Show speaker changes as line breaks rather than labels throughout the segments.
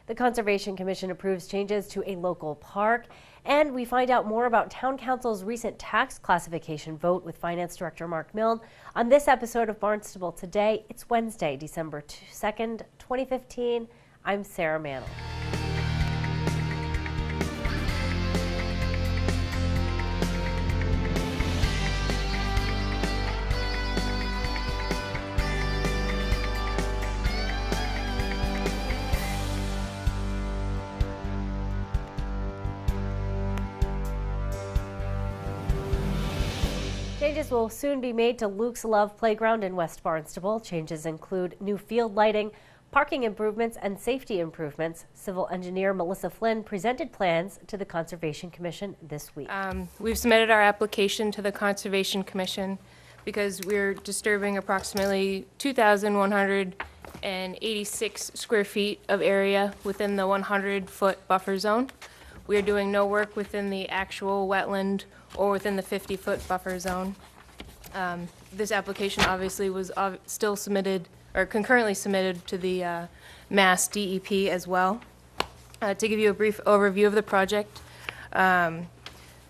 The Conservation Commission approves changes to a local park, and we find out more about Town Council's recent tax classification vote with Finance Director Mark Milne on this episode of Barnstable Today. It's Wednesday, December 2nd, 2015. I'm Sarah Mantle. Changes will soon be made to Luke's Love Playground in West Barnstable. Changes include new field lighting, parking improvements, and safety improvements. Civil engineer Melissa Flynn presented plans to the Conservation Commission this week.
We've submitted our application to the Conservation Commission because we're disturbing approximately 2,186 square feet of area within the 100-foot buffer zone. We are doing no work within the actual wetland or within the 50-foot buffer zone. This application obviously was still submitted or concurrently submitted to the Mass DEP as well. To give you a brief overview of the project, the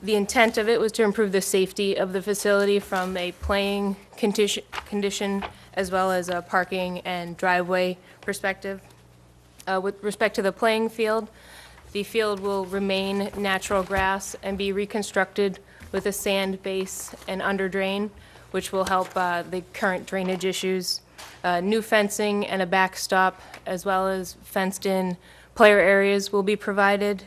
intent of it was to improve the safety of the facility from a playing condition as well as a parking and driveway perspective. With respect to the playing field, the field will remain natural grass and be reconstructed with a sand base and under drain, which will help the current drainage issues. New fencing and a backstop, as well as fenced-in player areas will be provided.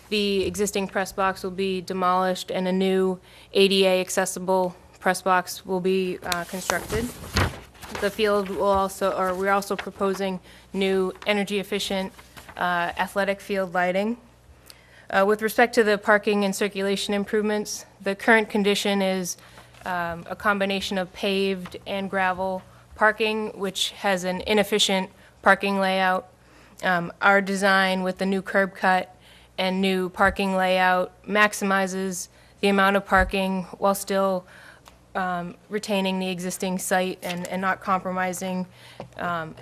The existing press box will be demolished and a new ADA accessible press box will be constructed. The field will also, or we're also proposing new energy efficient athletic field lighting. With respect to the parking and circulation improvements, the current condition is a combination of paved and gravel parking, which has an inefficient parking layout. Our design with the new curb cut and new parking layout maximizes the amount of parking while still retaining the existing site and not compromising,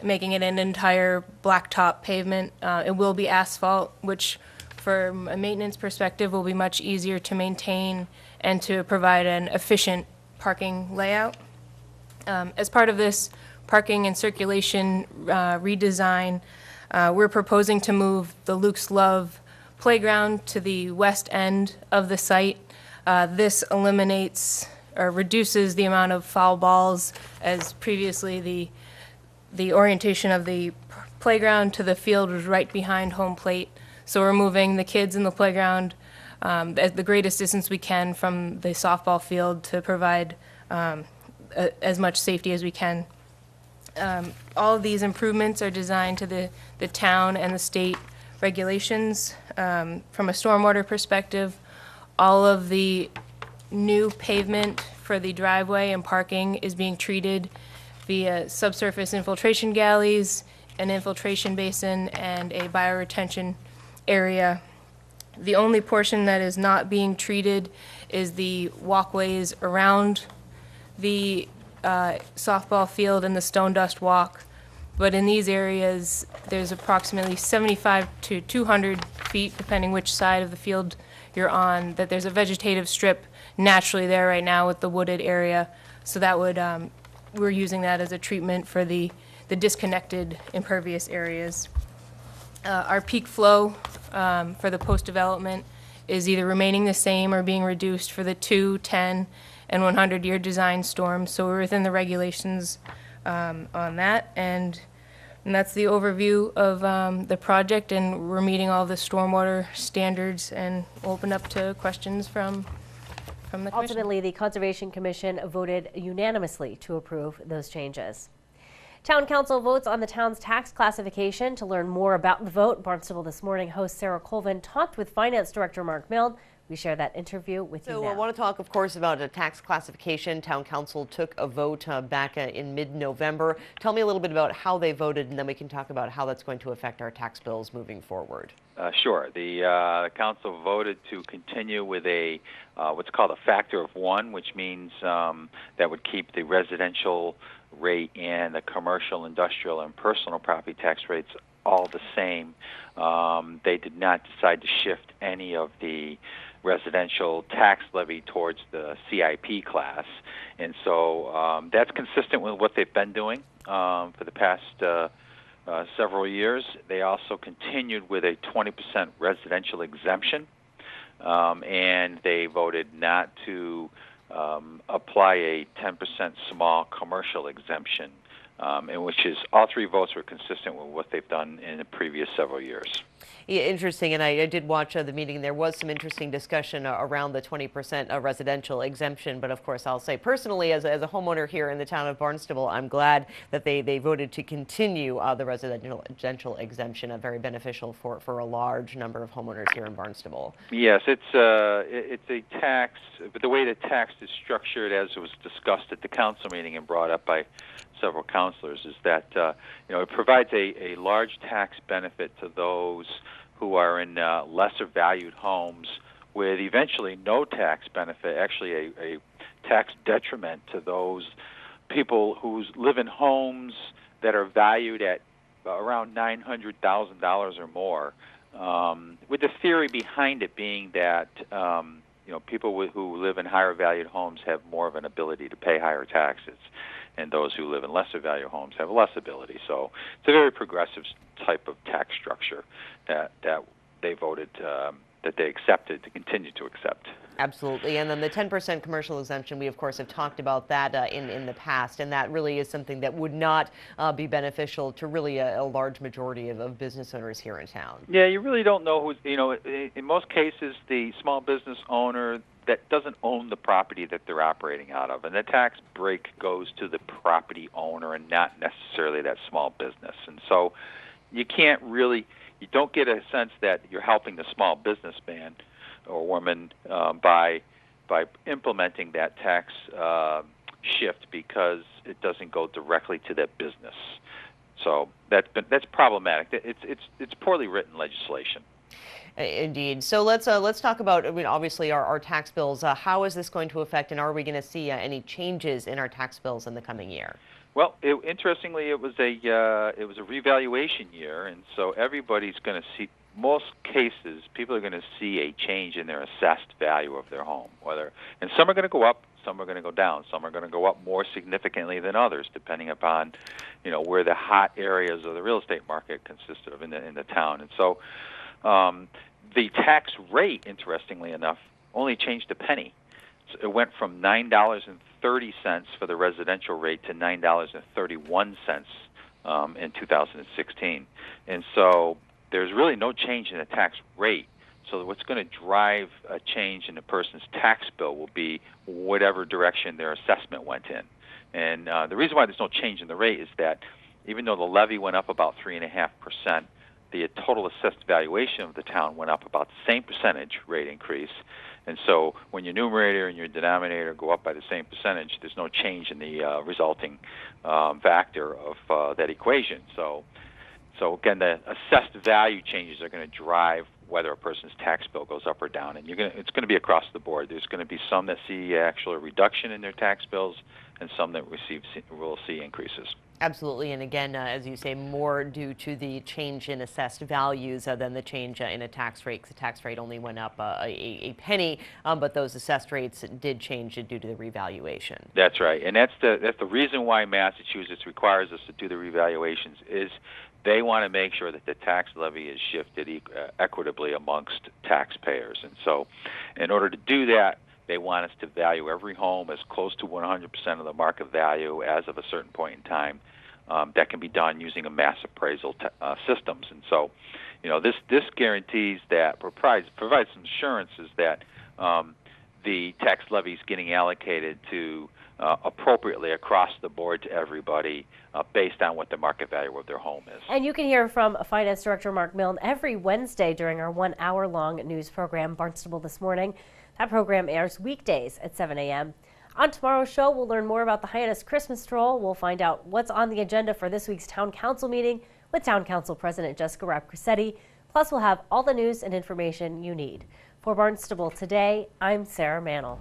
making it an entire blacktop pavement. It will be asphalt, which from a maintenance perspective will be much easier to maintain and to provide an efficient parking layout. As part of this parking and circulation redesign, we're proposing to move the Luke's Love Playground to the west end of the site. This eliminates or reduces the amount of foul balls, as previously the orientation of the playground to the field was right behind home plate. So we're moving the kids in the playground at the greatest distance we can from the softball field to provide as much safety as we can. All of these improvements are designed to the town and the state regulations. From a stormwater perspective, all of the new pavement for the driveway and parking is being treated via subsurface infiltration galleys, an infiltration basin, and a bioretention area. The only portion that is not being treated is the walkways around the softball field and the stone dust walk. But in these areas, there's approximately 75 to 200 feet, depending which side of the field you're on, that there's a vegetative strip naturally there right now with the wooded area. So that would, we're using that as a treatment for the disconnected impervious areas. Our peak flow for the post-development is either remaining the same or being reduced for the 2, 10, and 100-year design storms. So we're within the regulations on that. And that's the overview of the project, and we're meeting all the stormwater standards, and we'll open up to questions from the commission.
Ultimately, the Conservation Commission voted unanimously to approve those changes. Town Council votes on the town's tax classification. To learn more about the vote, Barnstable This Morning host Sarah Colvin talked with Finance Director Mark Milne. We share that interview with you now.
So I want to talk, of course, about a tax classification. Town Council took a vote back in mid-November. Tell me a little bit about how they voted, and then we can talk about how that's going to affect our tax bills moving forward.
Sure. The council voted to continue with a what's called a factor of 1, which means that would keep the residential rate and the commercial, industrial, and personal property tax rates all the same. They did not decide to shift any of the residential tax levy towards the CIP class, and so that's consistent with what they've been doing for the past several years. They also continued with a 20% residential exemption, and they voted not to apply a 10% small commercial exemption, in which is all three votes were consistent with what they've done in the previous several years.
Yeah, interesting, and I did watch the meeting. There was some interesting discussion around the 20% residential exemption, but of course I'll say personally as a homeowner here in the town of Barnstable, I'm glad that they voted to continue the residential exemption, very beneficial for a large number of homeowners here in Barnstable.
Yes, it's a tax, but the way the tax is structured, as was discussed at the council meeting and brought up by several councilors, is that it provides a large tax benefit to those who are in lesser valued homes with eventually no tax benefit, actually a tax detriment to those people who live in homes that are valued at around $900,000 or more, with the theory behind it being that people who live in higher valued homes have more of an ability to pay higher taxes, and those who live in lesser value homes have less ability. So it's a very progressive type of tax structure that they voted, that they accepted to continue to accept.
Absolutely. And then the 10% commercial exemption, we of course have talked about that in the past, and that really is something that would not be beneficial to really a large majority of business owners here in town.
Yeah, you really don't know who's, in most cases, the small business owner that doesn't own the property that they're operating out of, and the tax break goes to the property owner and not necessarily that small business. And so you don't get a sense that you're helping the small businessman or woman by implementing that tax shift, because it doesn't go directly to that business. So that's problematic. It's poorly written legislation.
Indeed. So let's talk about, obviously our tax bills. How is this going to affect, and are we going to see any changes in our tax bills in the coming year?
Well, interestingly, it was a revaluation year, and so everybody's going to see. Most cases, people are going to see a change in their assessed value of their home. And some are going to go up, some are going to go down, some are going to go up more significantly than others, depending upon, where the hot areas of the real estate market consist of in the town. And so, the tax rate, interestingly enough, only changed a penny. So it went from $9.30 for the residential rate to $9.31 in 2016. And so there's really no change in the tax rate. So what's going to drive a change in a person's tax bill will be whatever direction their assessment went in. And the reason why there's no change in the rate is that even though the levy went up about 3.5%, the total assessed valuation of the town went up about the same percentage rate increase. And so when your numerator and your denominator go up by the same percentage, there's no change in the resulting factor of that equation. So again, the assessed value changes are going to drive whether a person's tax bill goes up or down, and it's going to be across the board. There's going to be some that see actually a reduction in their tax bills, and some that will see increases.
Absolutely, and again, as you say, more due to the change in assessed values than the change in a tax rate, because the tax rate only went up a penny, but those assessed rates did change due to the revaluation.
That's right, and that's the reason why Massachusetts requires us to do the revaluations, is they want to make sure that the tax levy is shifted equitably amongst taxpayers. And so in order to do that, they want us to value every home as close to 100% of the market value as of a certain point in time. That can be done using a mass appraisal systems. And so, this guarantees that provides some assurances that the tax levy is getting allocated to appropriately across the board to everybody based on what the market value of their home is.
And you can hear from Finance Director Mark Milne every Wednesday during our 1 hour-long news program, Barnstable This Morning. That program airs weekdays at 7 a.m. On tomorrow's show, we'll learn more about the Hyannis Christmas Stroll. We'll find out what's on the agenda for this week's Town Council meeting with Town Council President Jessica Rapcrussetti. Plus, we'll have all the news and information you need. For Barnstable Today, I'm Sarah Mantle.